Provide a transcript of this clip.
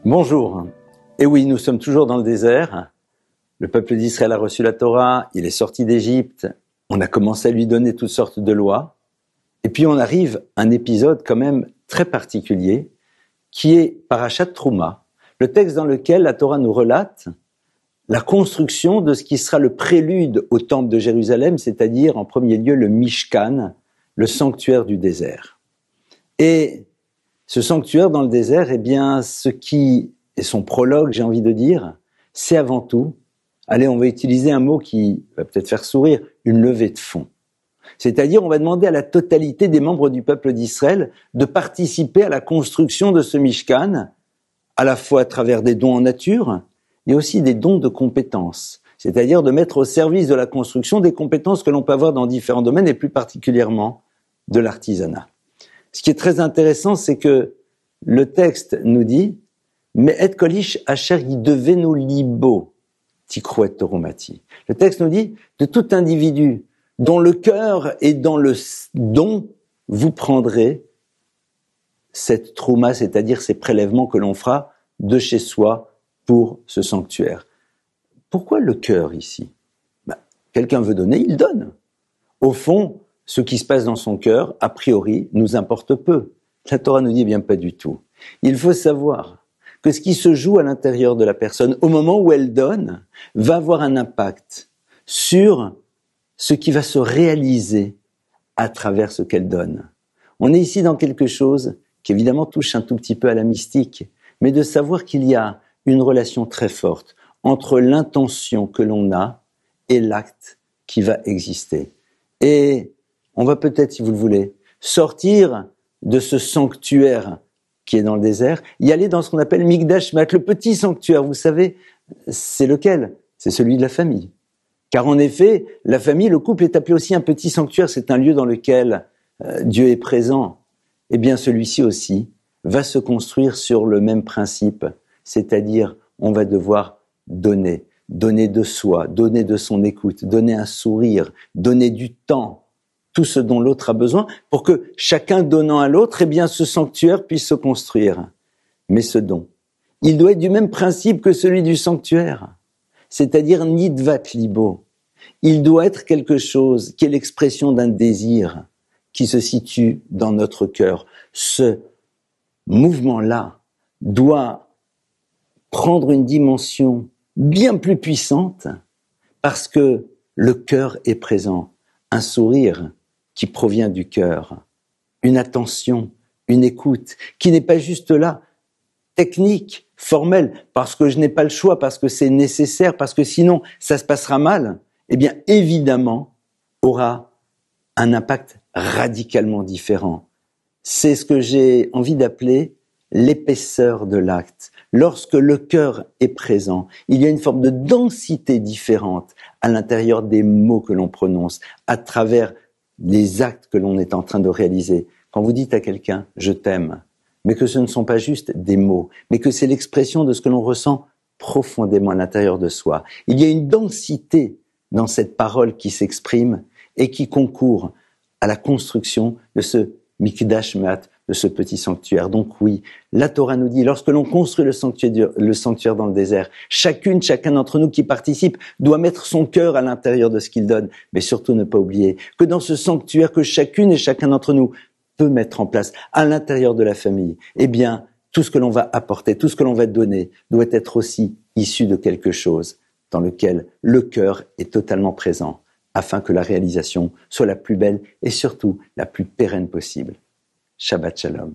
Bonjour. Et oui, nous sommes toujours dans le désert. Le peuple d'Israël a reçu la Torah, il est sorti d'Égypte, on a commencé à lui donner toutes sortes de lois. Et puis on arrive à un épisode quand même très particulier, qui est Parashat Trouma, le texte dans lequel la Torah nous relate la construction de ce qui sera le prélude au temple de Jérusalem, c'est-à-dire en premier lieu le Mishkan, le sanctuaire du désert. Et ce sanctuaire dans le désert, eh bien, ce qui est son prologue, j'ai envie de dire, c'est avant tout, allez, on va utiliser un mot qui va peut-être faire sourire, une levée de fonds. C'est-à-dire, on va demander à la totalité des membres du peuple d'Israël de participer à la construction de ce Mishkan, à la fois à travers des dons en nature, et aussi des dons de compétences. C'est-à-dire de mettre au service de la construction des compétences que l'on peut avoir dans différents domaines, et plus particulièrement de l'artisanat. Ce qui est très intéressant, c'est que le texte nous dit « Mais et kolish asher yidevenu libo tikru et torumati ». Le texte nous dit « De tout individu dont le cœur est dans le don, vous prendrez cette trouma, c'est-à-dire ces prélèvements que l'on fera de chez soi pour ce sanctuaire. » Pourquoi le cœur ici ? Quelqu'un veut donner, il donne. Au fond, ce qui se passe dans son cœur, a priori, nous importe peu. La Torah nous dit bien pas du tout. Il faut savoir que ce qui se joue à l'intérieur de la personne, au moment où elle donne, va avoir un impact sur ce qui va se réaliser à travers ce qu'elle donne. On est ici dans quelque chose qui évidemment touche un tout petit peu à la mystique, mais de savoir qu'il y a une relation très forte entre l'intention que l'on a et l'acte qui va exister. Et on va peut-être, si vous le voulez, sortir de ce sanctuaire qui est dans le désert, y aller dans ce qu'on appelle Mikdash Mat, le petit sanctuaire. Vous savez, c'est lequel ? C'est celui de la famille. Car en effet, la famille, le couple est appelé aussi un petit sanctuaire. C'est un lieu dans lequel Dieu est présent. Eh bien, celui-ci aussi va se construire sur le même principe. C'est-à-dire, on va devoir donner de soi, donner de son écoute, donner un sourire, donner du temps, tout ce dont l'autre a besoin, pour que chacun donnant à l'autre, eh bien, ce sanctuaire puisse se construire. Mais ce don, il doit être du même principe que celui du sanctuaire, c'est-à-dire nidvat libo. Il doit être quelque chose qui est l'expression d'un désir qui se situe dans notre cœur. Ce mouvement-là doit prendre une dimension bien plus puissante parce que le cœur est présent. Un sourire qui provient du cœur, une attention, une écoute, qui n'est pas juste là, technique, formelle, parce que je n'ai pas le choix, parce que c'est nécessaire, parce que sinon ça se passera mal, eh bien évidemment aura un impact radicalement différent. C'est ce que j'ai envie d'appeler l'épaisseur de l'acte. Lorsque le cœur est présent, il y a une forme de densité différente à l'intérieur des mots que l'on prononce, à travers les actes que l'on est en train de réaliser. Quand vous dites à quelqu'un « je t'aime », mais que ce ne sont pas juste des mots, mais que c'est l'expression de ce que l'on ressent profondément à l'intérieur de soi. Il y a une densité dans cette parole qui s'exprime et qui concourt à la construction de ce Mikdash Mat, de ce petit sanctuaire. Donc oui, la Torah nous dit, lorsque l'on construit le sanctuaire dans le désert, chacun d'entre nous qui participe doit mettre son cœur à l'intérieur de ce qu'il donne, mais surtout ne pas oublier que dans ce sanctuaire que chacune et chacun d'entre nous peut mettre en place à l'intérieur de la famille, eh bien, tout ce que l'on va apporter, tout ce que l'on va donner doit être aussi issu de quelque chose dans lequel le cœur est totalement présent, afin que la réalisation soit la plus belle et surtout la plus pérenne possible. Shabbat Shalom.